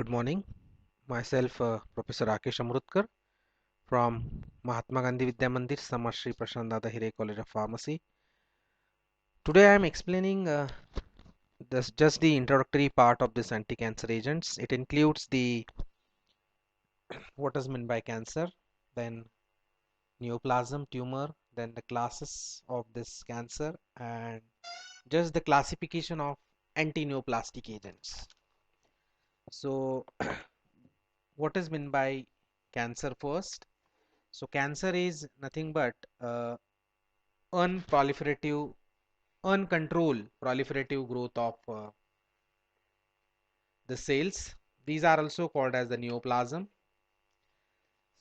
Good morning. Myself, Professor Rakesh Amrutkar from Mahatma Gandhi Vidya Mandir, Samarshri Prashant Dada Hire College of Pharmacy. Today I am explaining just the introductory part of this anti-cancer agents. It includes the what is meant by cancer, then neoplasm, tumor, then the classes of this cancer, and just the classification of anti-neoplastic agents. So, what is meant by cancer first? So cancer is nothing but unproliferative, uncontrolled proliferative growth of the cells. These are also called as the neoplasm.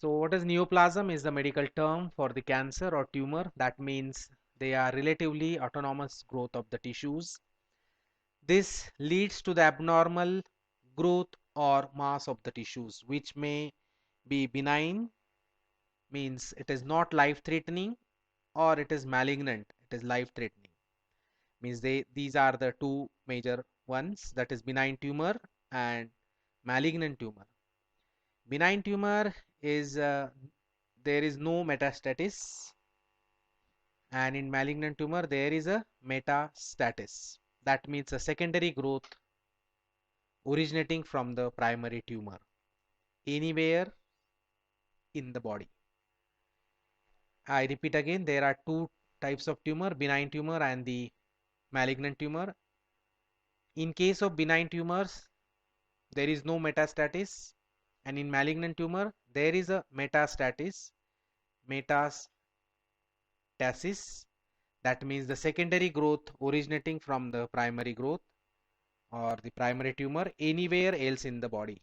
So what is neoplasm is the medical term for the cancer or tumor. That means they are relatively autonomous growth of the tissues. This leads to the abnormal growth or mass of the tissues, which may be benign, means it is not life threatening, or it is malignant, it is life threatening, means these are the two major ones, that is benign tumor and malignant tumor. Benign tumor is there is no metastasis, and in malignant tumor there is a metastasis. That means a secondary growth originating from the primary tumor anywhere in the body. I repeat again, there are two types of tumor, benign tumor and the malignant tumor. In case of benign tumors, there is no metastasis, and in malignant tumor there is a metastasis. That means the secondary growth originating from the primary growth or the primary tumor anywhere else in the body,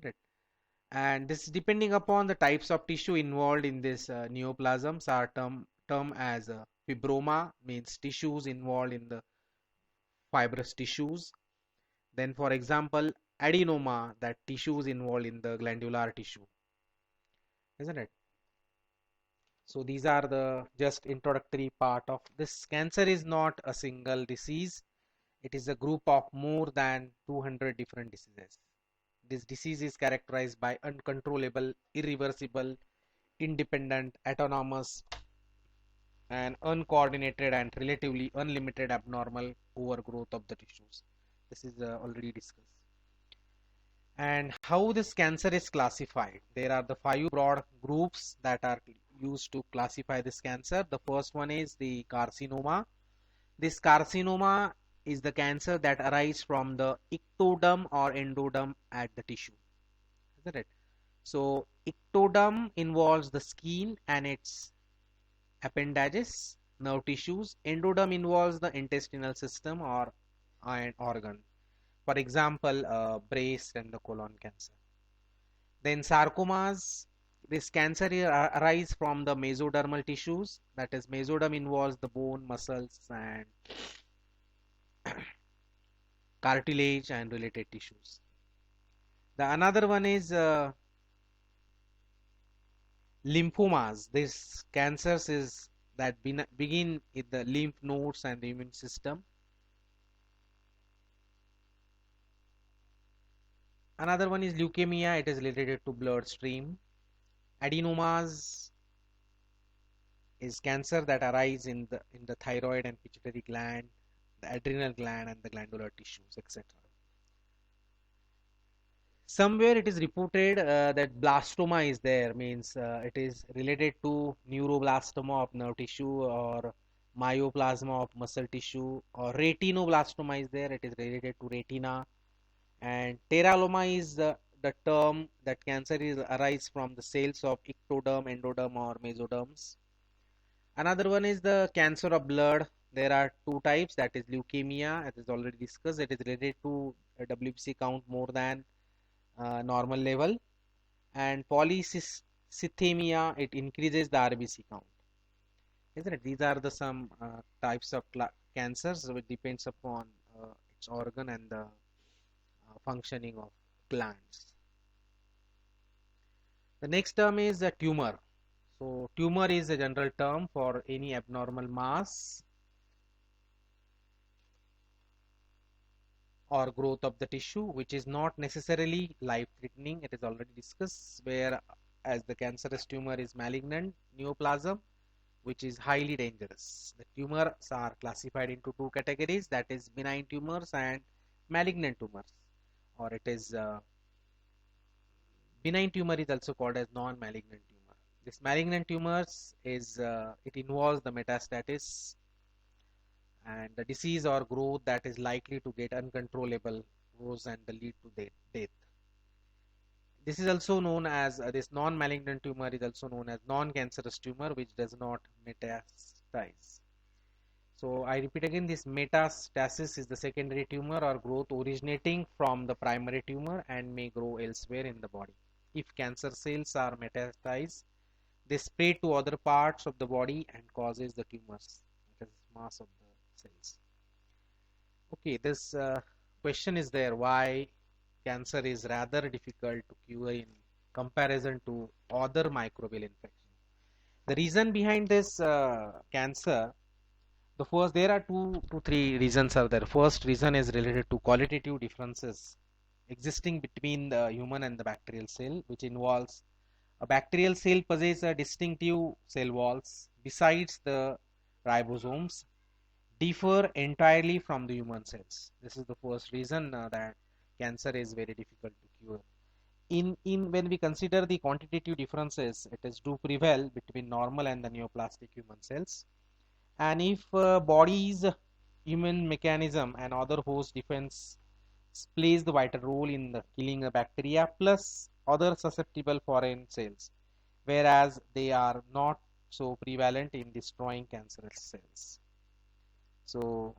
right? And this is depending upon the types of tissue involved in this neoplasms are term as fibroma, means tissues involved in the fibrous tissues. Then for example, adenoma, that tissues involved in the glandular tissue, isn't it? So these are the just introductory part of this. Cancer is not a single disease. It is a group of more than 200 different diseases. This disease is characterized by uncontrollable, irreversible, independent, autonomous, and uncoordinated and relatively unlimited abnormal overgrowth of the tissues. This is already discussed. And how this cancer is classified? There are the 5 broad groups that are used to classify this cancer. The first one is the carcinoma. This carcinoma is the cancer that arises from the ectoderm or endoderm at the tissue, isn't it? So ectoderm involves the skin and its appendages, nerve tissues. Endoderm involves the intestinal system or an organ. For example, breast and the colon cancer. Then sarcomas, this cancer arise from the mesodermal tissues. That is, mesoderm involves the bone, muscles, and cartilage and related tissues. The another one is lymphomas. This cancers is that begin in the lymph nodes and the immune system. Another one is leukemia. It is related to bloodstream. Adenomas is cancer that arise in the thyroid and pituitary gland, the adrenal gland, and the glandular tissues, etc. Somewhere it is reported that blastoma is there, means it is related to neuroblastoma of nerve tissue, or myoplasma of muscle tissue, or retinoblastoma is there, it is related to retina. And teraloma is the term that cancer is arise from the cells of ectoderm, endoderm, or mesoderms. Another one is the cancer of blood. There are two types, that is leukemia, as is already discussed. It is related to a WBC count more than normal level, and polycythemia, it increases the RBC count, isn't it? These are the some types of cancers, so it depends upon its organ and the functioning of glands. The next term is a tumor. So tumor is a general term for any abnormal mass or growth of the tissue, which is not necessarily life-threatening. It is already discussed, where as the cancerous tumor is malignant neoplasm, which is highly dangerous. The tumors are classified into two categories, that is benign tumors and malignant tumors, or it is benign tumor is also called as non-malignant tumor. This malignant tumors is it involves the metastasis and the disease or growth that is likely to get uncontrollable grows and lead to death. This is also known as this non-malignant tumor is also known as non-cancerous tumor, which does not metastasize. So I repeat again, this metastasis is the secondary tumor or growth originating from the primary tumor and may grow elsewhere in the body. If cancer cells are metastasized, they spread to other parts of the body and causes the tumors, that is mass of the cells. Okay, this question is there, why cancer is rather difficult to cure in comparison to other microbial infections. The reason behind this cancer, there are two to three reasons are there. First reason is related to qualitative differences existing between the human and the bacterial cell, which involves a bacterial cell possesses a distinctive cell walls besides the ribosomes differ entirely from the human cells. This is the first reason that cancer is very difficult to cure. In when we consider the quantitative differences, it is do prevail between normal and the neoplastic human cells. And if body's immune mechanism and other host defense plays the vital role in the killing the bacteria plus other susceptible foreign cells, whereas they are not so prevalent in destroying cancerous cells. So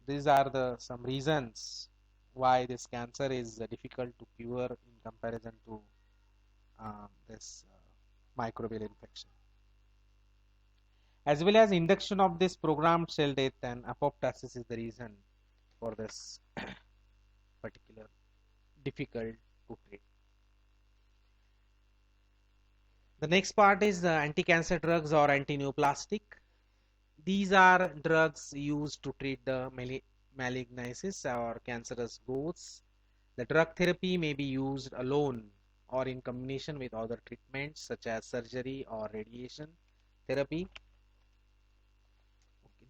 these are the some reasons why this cancer is difficult to cure in comparison to this microbial infection, as well as induction of this programmed cell death and apoptosis is the reason for this particular difficult to treat. The next part is anti-cancer drugs or anti-neoplastic. These are drugs used to treat the malignancies or cancerous growths. The drug therapy may be used alone or in combination with other treatments such as surgery or radiation therapy.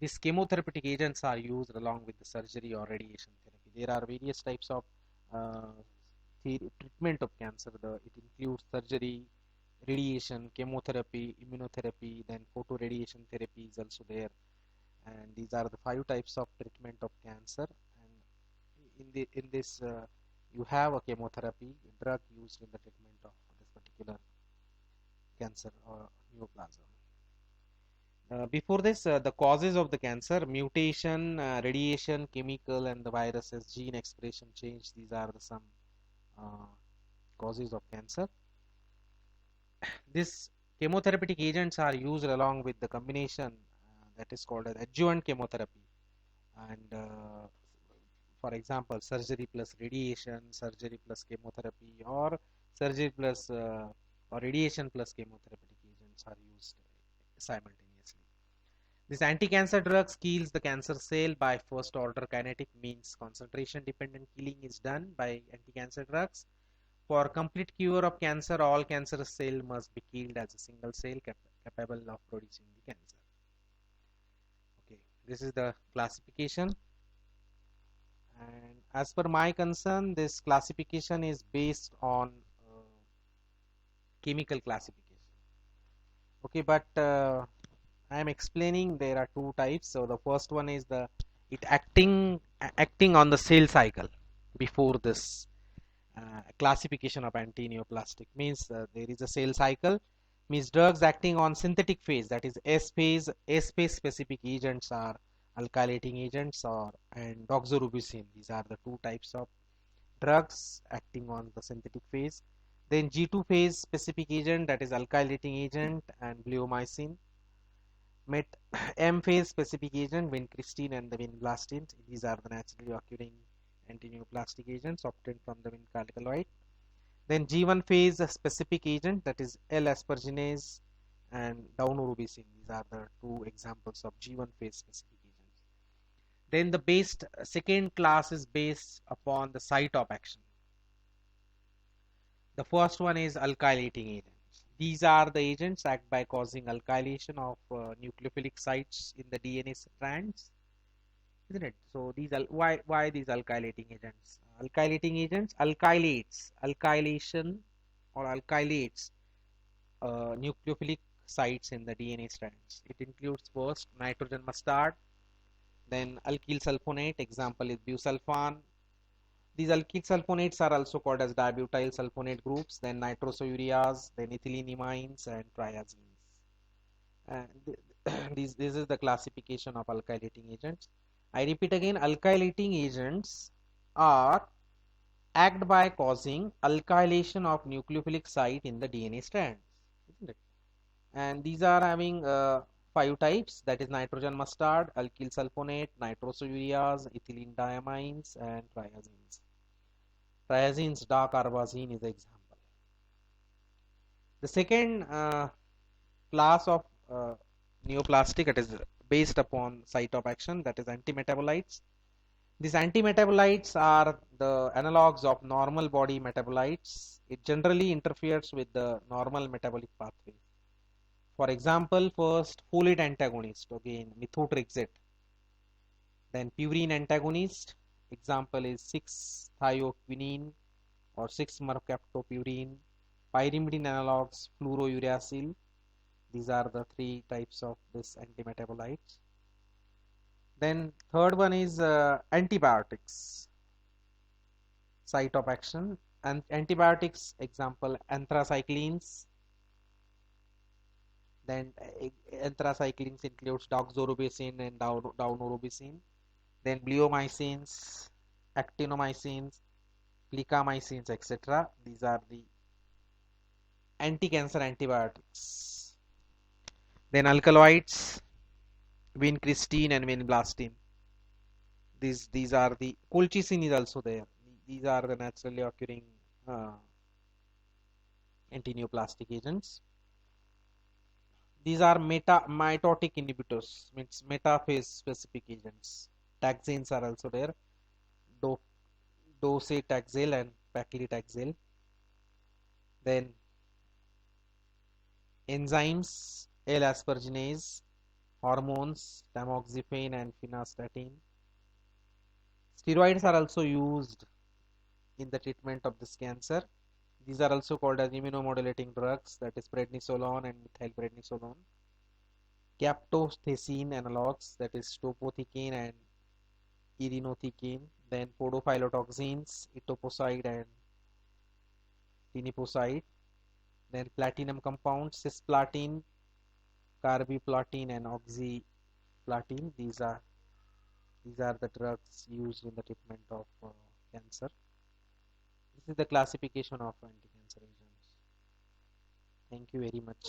These chemotherapeutic agents are used along with the surgery or radiation therapy. There are various types of treatment of cancer. It includes surgery, radiation, chemotherapy, immunotherapy, then photoradiation therapy is also there. And these are the 5 types of treatment of cancer. And in this you have a chemotherapy drug used in the treatment of this particular cancer or neoplasm. Before this, the causes of the cancer: mutation, radiation, chemical, and the viruses, gene expression change. These are the some causes of cancer. These chemotherapeutic agents are used along with the combination that is called as adjuvant chemotherapy. And for example, surgery plus radiation, surgery plus chemotherapy, or surgery plus or radiation plus chemotherapeutic agents are used simultaneously. This anti-cancer drugs kills the cancer cell by first order kinetic, means concentration dependent killing is done by anti-cancer drugs. For complete cure of cancer, all cancerous cell must be killed as a single cell capable of producing the cancer. Okay, this is the classification. And as per my concern, this classification is based on chemical classification. Okay, but I am explaining there are 2 types. So the first one is it acting on the cell cycle before this classification of anti-neoplastic, means there is a cell cycle, means drugs acting on synthetic phase, that is S phase specific agents are alkylating agents and doxorubicin. These are the 2 types of drugs acting on the synthetic phase. Then G2 phase specific agent, that is alkylating agent and bleomycin. M phase specific agent, vincristine and the vinblastine. These are the naturally occurring anti-neoplastic agents obtained from the vinalkaloid. Then G1 phase specific agent, that is L-asparginase and daunorubicin. These are the 2 examples of G1 phase specific agents. Then the second class is based upon the site of action. The first one is alkylating agents. These are the agents act by causing alkylation of nucleophilic sites in the DNA strands, isn't it? So why these alkylating agents? Alkylation or alkylates nucleophilic sites in the DNA strands. It includes first nitrogen mustard, then alkyl sulfonate, example is busulfan. These alkyl sulfonates are also called as dibutyl sulfonate groups, then nitrosoureas, then ethylenimines and triazines. And this is the classification of alkylating agents. I repeat again, alkylating agents are act by causing alkylation of nucleophilic site in the DNA strands, isn't it? And these are having five types, that is nitrogen mustard, alkyl sulfonate, nitrosoureas, ethylene diamines and triazines. Triazines, dark arbazine is the example. The second class of neoplastic, it is based upon site of action, that is antimetabolites. These antimetabolites are the analogs of normal body metabolites. It generally interferes with the normal metabolic pathway. For example, first folate antagonist, again methotrexate. Then purine antagonist, example is 6-thioquinine or 6-mercaptopurine. Pyrimidine analogs, fluorouracil. These are the three types of this antimetabolites. Then third one is antibiotics, site of action. And antibiotics, example anthracyclines. Then anthracyclines includes doxorubicin and daunorubicin. Then bleomycins, actinomycins, plicamycins, etc. These are the anti-cancer antibiotics. Then alkaloids, vincristine and vinblastine. These are the colchicine is also there. These are the naturally occurring antineoplastic agents. These are mitotic inhibitors, means metaphase specific agents. Taxanes are also there. Docetaxel and paclitaxel. Then enzymes, L-asparginase, hormones, tamoxifen and finastatin. Steroids are also used in the treatment of this cancer. These are also called as immunomodulating drugs, that is prednisolone and methylprednisolone. Captothecin analogs, that is topotecan and irinotecan. Then podophylotoxins, etoposide and tiniposide. Then platinum compounds, cisplatin, carbiplatin and oxyplatin. These are the drugs used in the treatment of cancer. This is the classification of anti-cancer agents. Thank you very much.